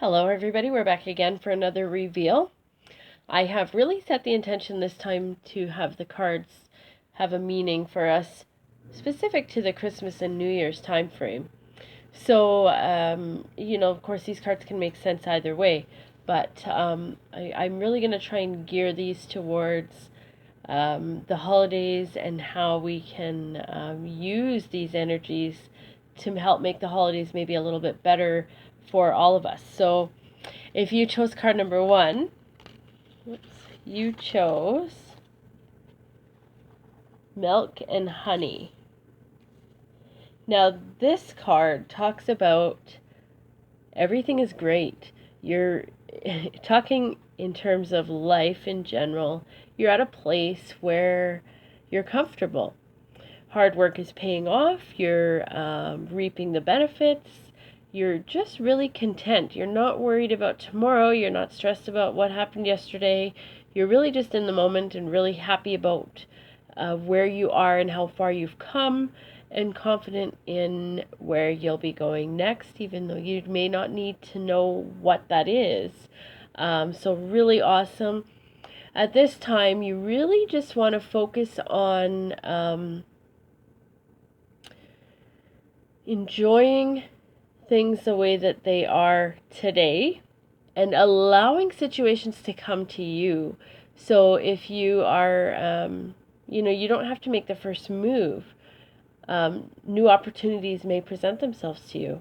Hello everybody, we're back again for another reveal. I have really set the intention this time to have the cards have a meaning for us specific to the Christmas and New Year's time frame. So, of course these cards can make sense either way, but I'm really going to try and gear these towards the holidays and how we can use these energies to help make the holidays maybe a little bit better for all of us. So if you chose card number one, you chose Milk and Honey. Now this card talks about everything is great. You're talking in terms of life in general. You're at a place where you're comfortable. Hard work is paying off. You're reaping the benefits. You're just really content. You're not worried about tomorrow. You're not stressed about what happened yesterday. You're really just in the moment and really happy about where you are and how far you've come, and confident in where you'll be going next, even though you may not need to know what that is. So really awesome. At this time, you really just want to focus on enjoying things the way that they are today and allowing situations to come to you. So if you are, you don't have to make the first move. New opportunities may present themselves to you.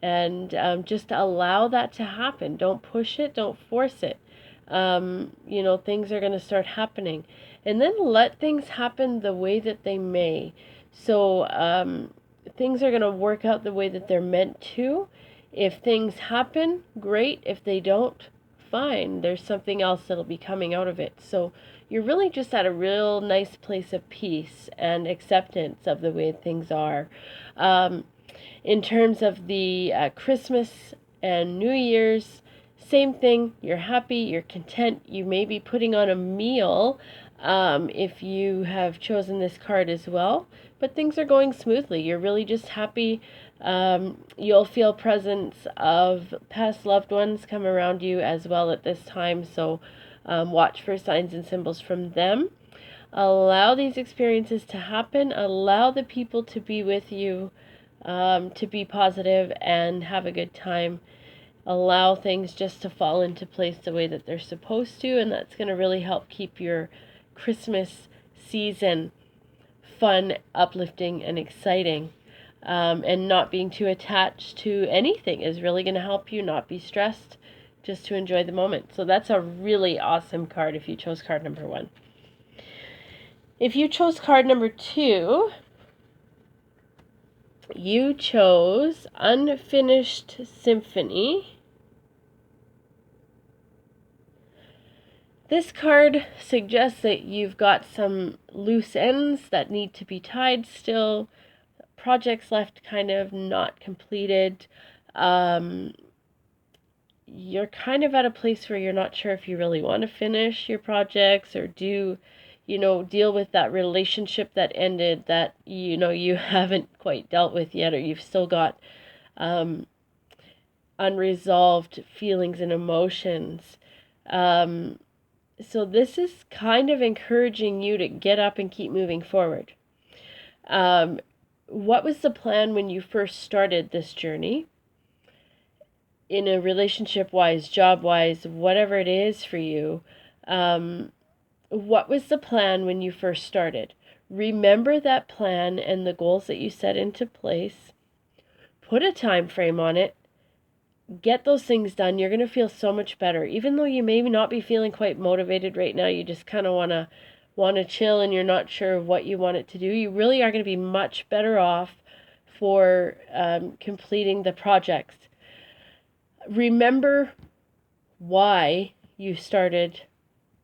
And just allow that to happen. Don't push it, don't force it. Things are going to start happening. And then let things happen the way that they may. So things are going to work out the way that they're meant to. If things happen, great. If they don't, fine. There's something else that'll be coming out of it. So you're really just at a real nice place of peace and acceptance of the way things are. In terms of the Christmas and New Year's, same thing. You're happy, you're content. You may be putting on a meal if you have chosen this card as well, but things are going smoothly. You're really just happy. You'll feel presence of past loved ones come around you as well at this time, so watch for signs and symbols from them. Allow these experiences to happen. Allow the people to be with you, to be positive and have a good time. Allow things just to fall into place the way that they're supposed to, and that's going to really help keep your Christmas season fun, uplifting, and exciting. And not being too attached to anything is really going to help you not be stressed, just to enjoy the moment. So that's a really awesome card if you chose card number one. If you chose card number two, you chose Unfinished Symphony. This card suggests that you've got some loose ends that need to be tied still, projects left kind of not completed. You're kind of at a place where you're not sure if you really want to finish your projects or deal with that relationship that ended that, you haven't quite dealt with yet, or you've still got unresolved feelings and emotions. So this is kind of encouraging you to get up and keep moving forward. What was the plan when you first started this journey? In a relationship-wise, job-wise, whatever it is for you, what was the plan when you first started? Remember that plan and the goals that you set into place. Put a time frame on it. Get those things done. You're going to feel so much better. Even though you may not be feeling quite motivated right now, you just kind of want to chill and you're not sure what you want it to do. You really are going to be much better off for completing the projects. Remember why you started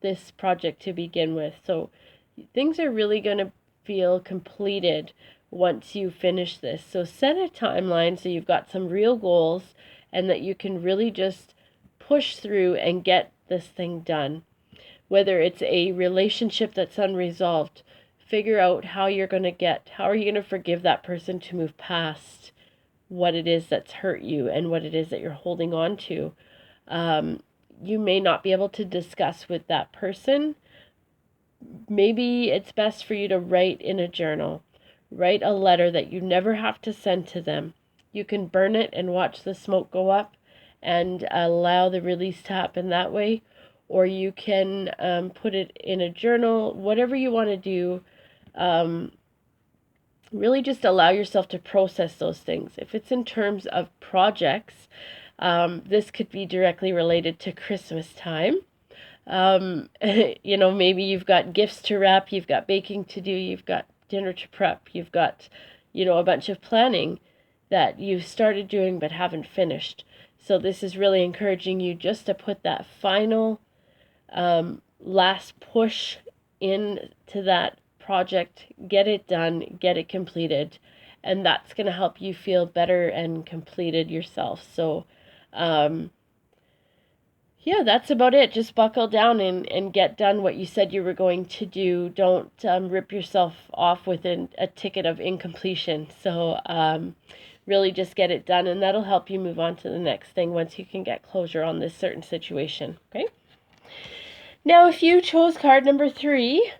this project to begin with. So things are really going to feel completed once you finish this. So set a timeline so you've got some real goals and that you can really just push through and get this thing done. Whether it's a relationship that's unresolved, figure out how are you going to forgive that person to move past what it is that's hurt you and what it is that you're holding on to. You may not be able to discuss with that person. Maybe it's best for you to write in a journal. Write a letter that you never have to send to them. You can burn it and watch the smoke go up and allow the release to happen that way. Or you can put it in a journal, whatever you want to do. Really just allow yourself to process those things. If it's in terms of projects, this could be directly related to Christmas time. Maybe you've got gifts to wrap, you've got baking to do, you've got dinner to prep, you've got, a bunch of planning that you've started doing but haven't finished. So this is really encouraging you just to put that final last push into that project, get it done, get it completed, and that's going to help you feel better and completed yourself. So that's about it. Just buckle down and get done what you said you were going to do. Don't rip yourself off with a ticket of incompletion. So really just get it done, and that'll help you move on to the next thing once you can get closure on this certain situation. Okay? Now, if you chose card number 3,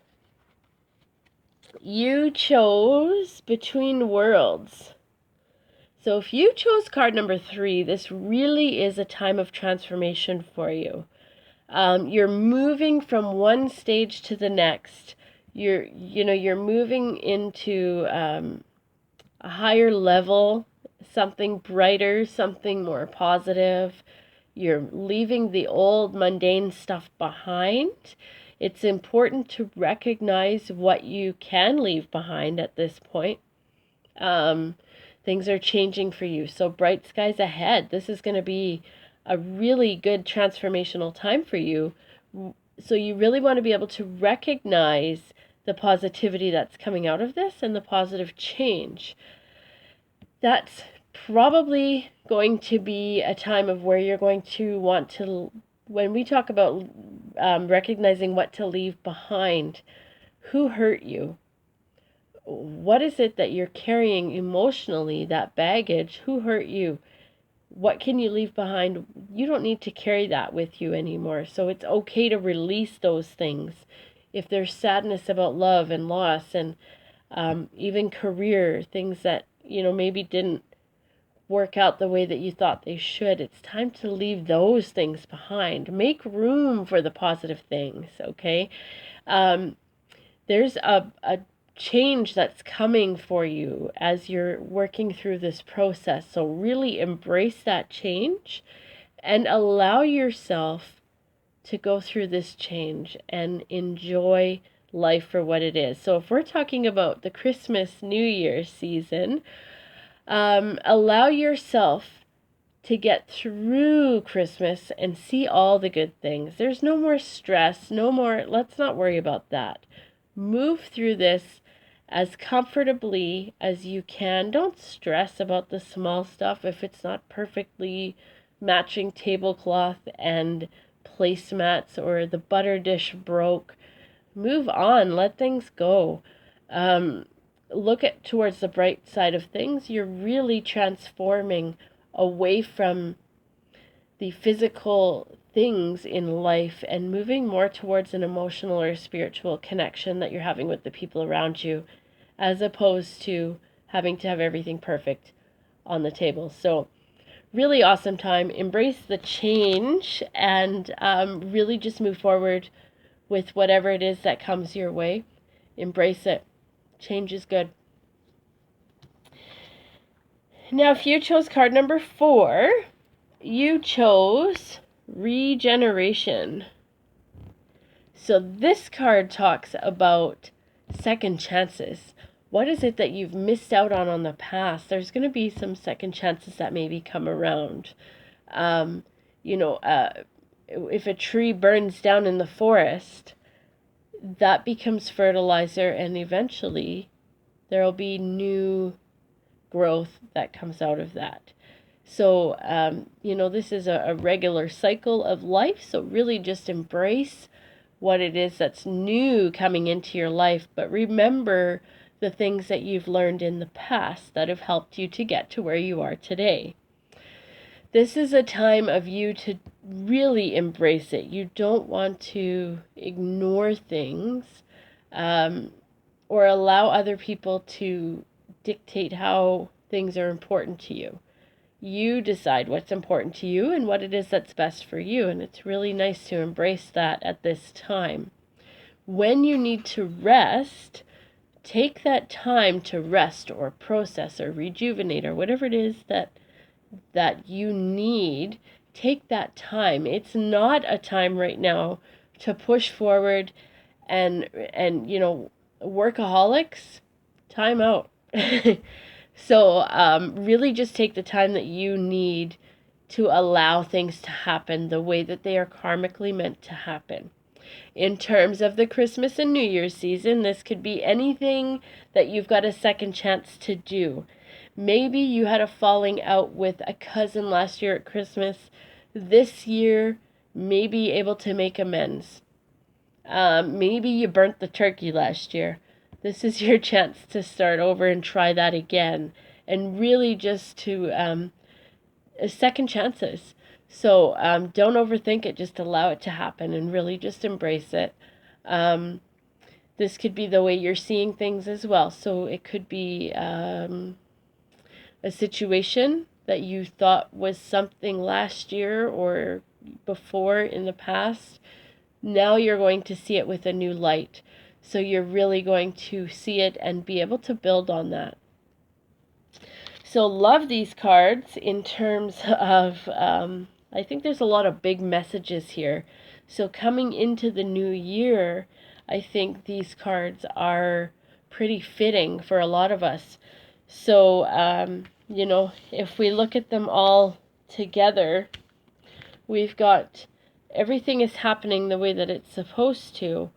you chose Between Worlds. So if you chose card number 3, this really is a time of transformation for you. You're moving from one stage to the next. You're moving into a higher level, something brighter, something more positive. You're leaving the old mundane stuff behind. It's important to recognize what you can leave behind at this point. Things are changing for you. So bright skies ahead. This is going to be a really good transformational time for you. So you really want to be able to recognize the positivity that's coming out of this and the positive change. That's probably going to be a time of where you're going to want to, when we talk about recognizing what to leave behind, who hurt you? What is it that you're carrying emotionally, that baggage? Who hurt you? What can you leave behind? You don't need to carry that with you anymore. So it's okay to release those things. If there's sadness about love and loss and even career, things that, maybe didn't work out the way that you thought they should, it's time to leave those things behind. Make room for the positive things, okay? There's a change that's coming for you as you're working through this process. So really embrace that change and allow yourself to go through this change and enjoy life for what it is. So if we're talking about the Christmas, New Year's season, allow yourself to get through Christmas and see all the good things. There's no more stress, let's not worry about that. Move through this as comfortably as you can. Don't stress about the small stuff if it's not perfectly matching tablecloth and placemats or the butter dish broke. Move on, let things go. Look towards the bright side of things. You're really transforming away from the physical things in life and moving more towards an emotional or spiritual connection that you're having with the people around you, as opposed to having to have everything perfect on the table. So really awesome time. Embrace the change and really just move forward with whatever it is that comes your way. Embrace it. Change is good. Now, if you chose card number 4, you chose Regeneration. So this card talks about second chances. What is it that you've missed out on the past? There's going to be some second chances that maybe come around. If a tree burns down in the forest, that becomes fertilizer, and eventually there will be new growth that comes out of that. So, this is a regular cycle of life. So really just embrace what it is that's new coming into your life. But remember the things that you've learned in the past that have helped you to get to where you are today. This is a time of you to really embrace it. You don't want to ignore things or allow other people to dictate how things are important to you. You decide what's important to you and what it is that's best for you, and it's really nice to embrace that at this time. When you need to rest, take that time to rest or process or rejuvenate or whatever it is that you need. Take that time. It's not a time right now to push forward and workaholics, time out. So really just take the time that you need to allow things to happen the way that they are karmically meant to happen. In terms of the Christmas and New Year's season, this could be anything that you've got a second chance to do. Maybe you had a falling out with a cousin last year at Christmas. This year, maybe able to make amends. Maybe you burnt the turkey last year. This is your chance to start over and try that again. And really just to second chances. So don't overthink it. Just allow it to happen and really just embrace it. This could be the way you're seeing things as well. So it could be a situation that you thought was something last year or before in the past. Now you're going to see it with a new light. So you're really going to see it and be able to build on that. So love these cards in terms of, I think there's a lot of big messages here. So coming into the new year, I think these cards are pretty fitting for a lot of us. So, if we look at them all together, we've got everything is happening the way that it's supposed to.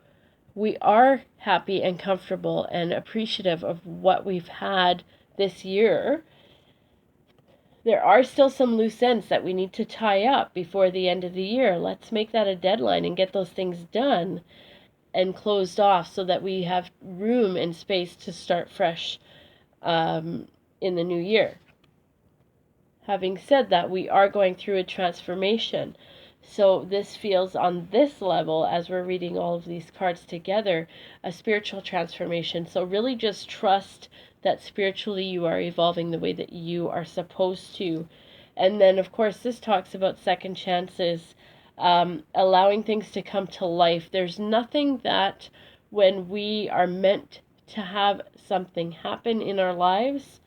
We are happy and comfortable and appreciative of what we've had this year. There are still some loose ends that we need to tie up before the end of the year. Let's make that a deadline and get those things done and closed off so that we have room and space to start fresh in the new year. Having said that, we are going through a transformation. So this feels on this level, as we're reading all of these cards together, a spiritual transformation. So really just trust that spiritually you are evolving the way that you are supposed to. And then, of course, this talks about second chances, allowing things to come to life. There's nothing that when we are meant to have something happen in our lives,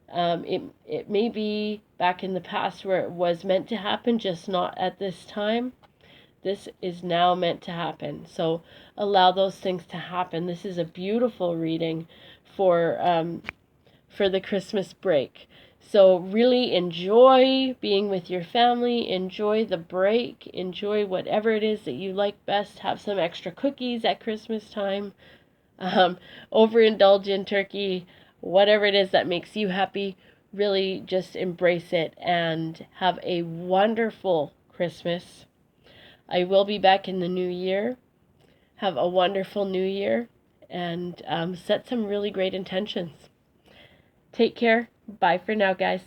it may be back in the past where it was meant to happen, just not at this time. This is now meant to happen. So allow those things to happen. This is a beautiful reading for the Christmas break. So really enjoy being with your family, enjoy the break, enjoy whatever it is that you like best. Have some extra cookies at Christmas time. Overindulge in turkey, whatever it is that makes you happy. Really just embrace it and have a wonderful Christmas. I will be back in the new year. Have a wonderful new year and set some really great intentions. Take care. Bye for now, guys.